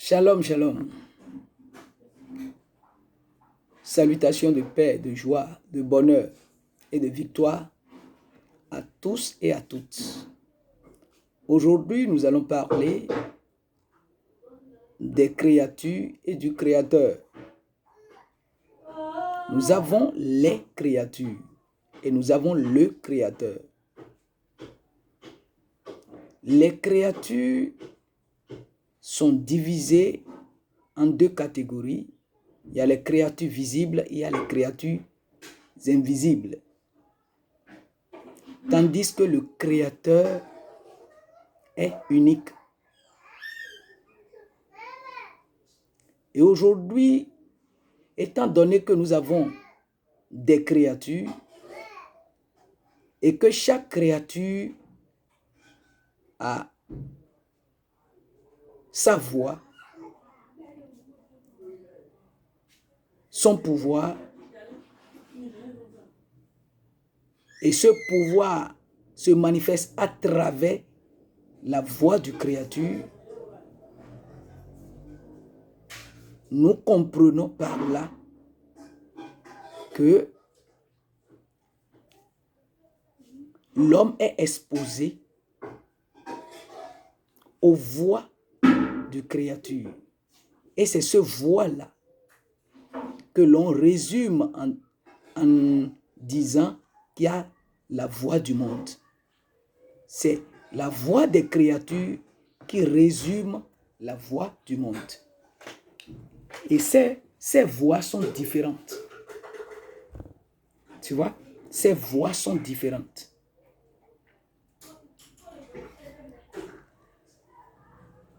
Shalom, shalom. Salutations de paix, de joie, de bonheur et de victoire à tous et à toutes. Aujourd'hui, nous allons parler des créatures et du Créateur. Nous avons les créatures et nous avons le Créateur. Les créatures sont divisées en deux catégories. Il y a les créatures visibles et il y a les créatures invisibles. Tandis que le Créateur est unique. Et aujourd'hui, étant donné que nous avons des créatures et que chaque créature a sa voix, son pouvoir, et ce pouvoir se manifeste à travers la voix du créature, nous comprenons par là que l'homme est exposé aux voix du créature. Et c'est ce voix-là que l'on résume en disant qu'il y a la voix du monde. C'est la voix des créatures qui résume la voix du monde. Et ces voix sont différentes. Tu vois, ces voix sont différentes.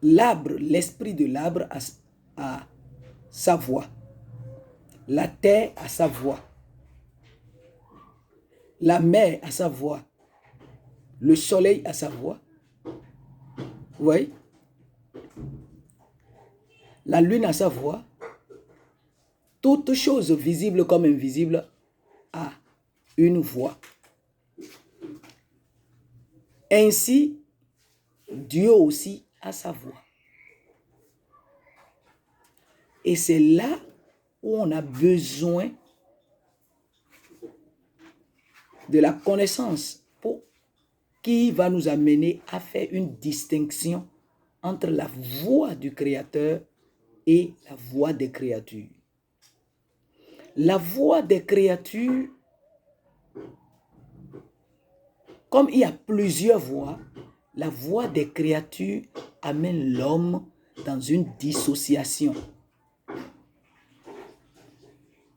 L'arbre, l'esprit de l'arbre a sa voix. La terre a sa voix. La mer a sa voix. Le soleil a sa voix. Vous voyez? La lune a sa voix. Toute chose visible comme invisible a une voix. Ainsi, Dieu aussi a sa voix. Et c'est là où on a besoin de la connaissance qui va nous amener à faire une distinction entre la voix du Créateur et la voix des créatures. La voix des créatures, comme il y a plusieurs voix, la voix des créatures amène l'homme dans une dissociation.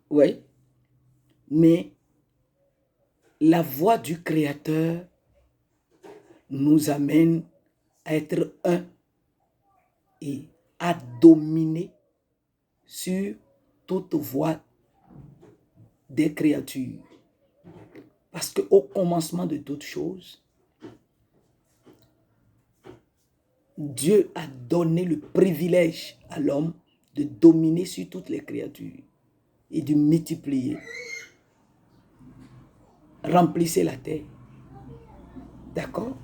Oui, mais la voix du Créateur nous amène à être un et à dominer sur toute voix des créatures. Parce qu'au commencement de toutes choses, Dieu a donné le privilège à l'homme de dominer sur toutes les créatures et de multiplier. Remplissez la terre. D'accord?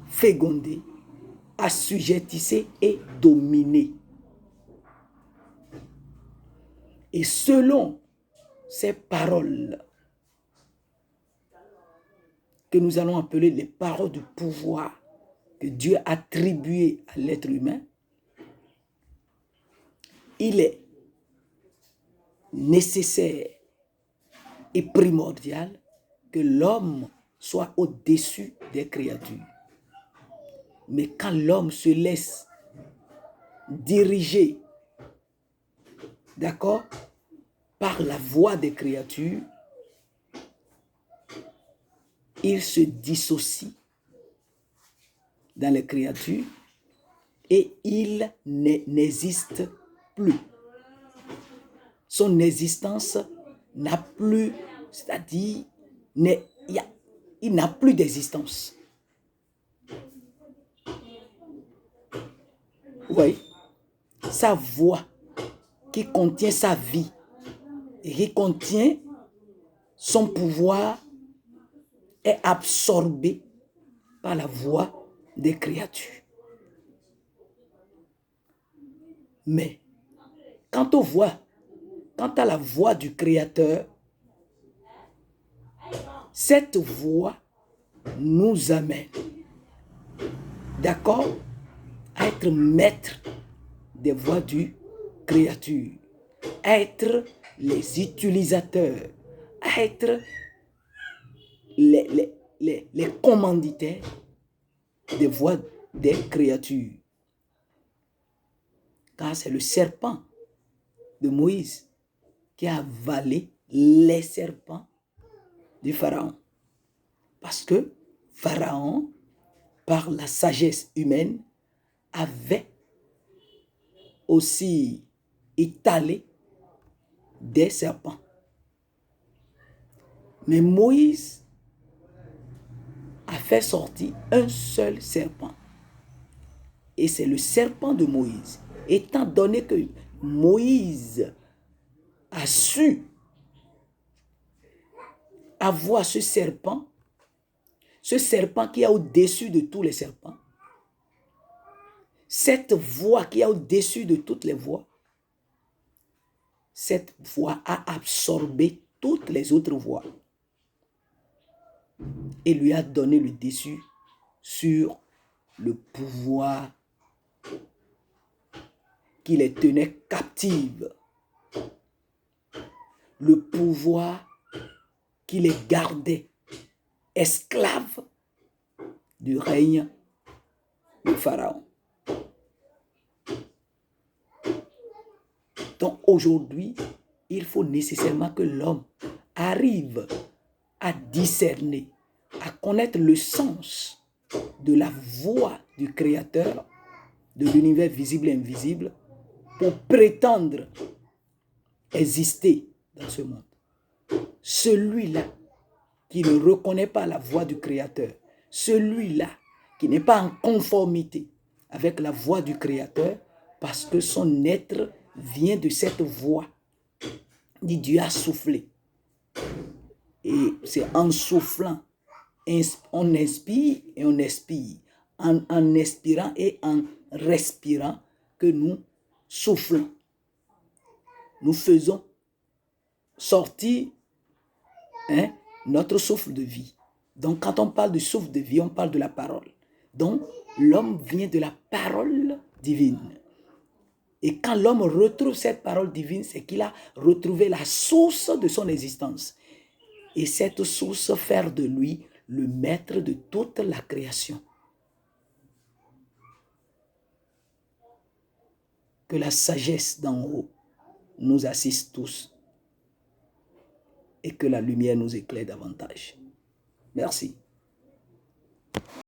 Féconder, assujettissez et dominez. Et selon ces paroles que nous allons appeler les paroles du pouvoir que Dieu a attribuées à l'être humain, il est nécessaire et primordial que l'homme soit au-dessus des créatures. Mais quand l'homme se laisse diriger, d'accord, par la voix des créatures, il se dissocie dans les créatures et il n'existe plus. Son existence n'a plus, c'est-à-dire, il n'a plus d'existence. Oui, sa voix qui contient sa vie et qui contient son pouvoir est absorbé par la voix des créatures. Mais quant à la voix du Créateur, cette voix nous amène, d'accord, à être maître des voix du Créateur, à être les utilisateurs, à être les commanditaires des voix des créatures. Car c'est le serpent de Moïse qui a avalé les serpents du Pharaon. Parce que Pharaon, par la sagesse humaine, avait aussi étalé des serpents. Mais Moïse a fait sortir un seul serpent. Et c'est le serpent de Moïse. Étant donné que Moïse a su avoir ce serpent qui est au-dessus de tous les serpents, cette voix qui est au-dessus de toutes les voix, cette voix a absorbé toutes les autres voix et lui a donné le dessus sur le pouvoir qui les tenait captives, le pouvoir qui les gardait esclaves du règne de Pharaon. Donc aujourd'hui, il faut nécessairement que l'homme arrive à discerner, à connaître le sens de la voix du Créateur, de l'univers visible et invisible, pour prétendre exister dans ce monde. Celui-là qui ne reconnaît pas la voix du Créateur, celui-là qui n'est pas en conformité avec la voix du Créateur, parce que son être vient de cette voix, dit Dieu a soufflé. Et c'est en soufflant, on inspire et on expire. En expirant et en respirant que nous soufflons. Nous faisons sortir notre souffle de vie. Donc quand on parle de souffle de vie, on parle de la parole. Donc l'homme vient de la parole divine. Et quand l'homme retrouve cette parole divine, c'est qu'il a retrouvé la source de son existence. Et cette source fait de lui le maître de toute la création. Que la sagesse d'en haut nous assiste tous et que la lumière nous éclaire davantage. Merci.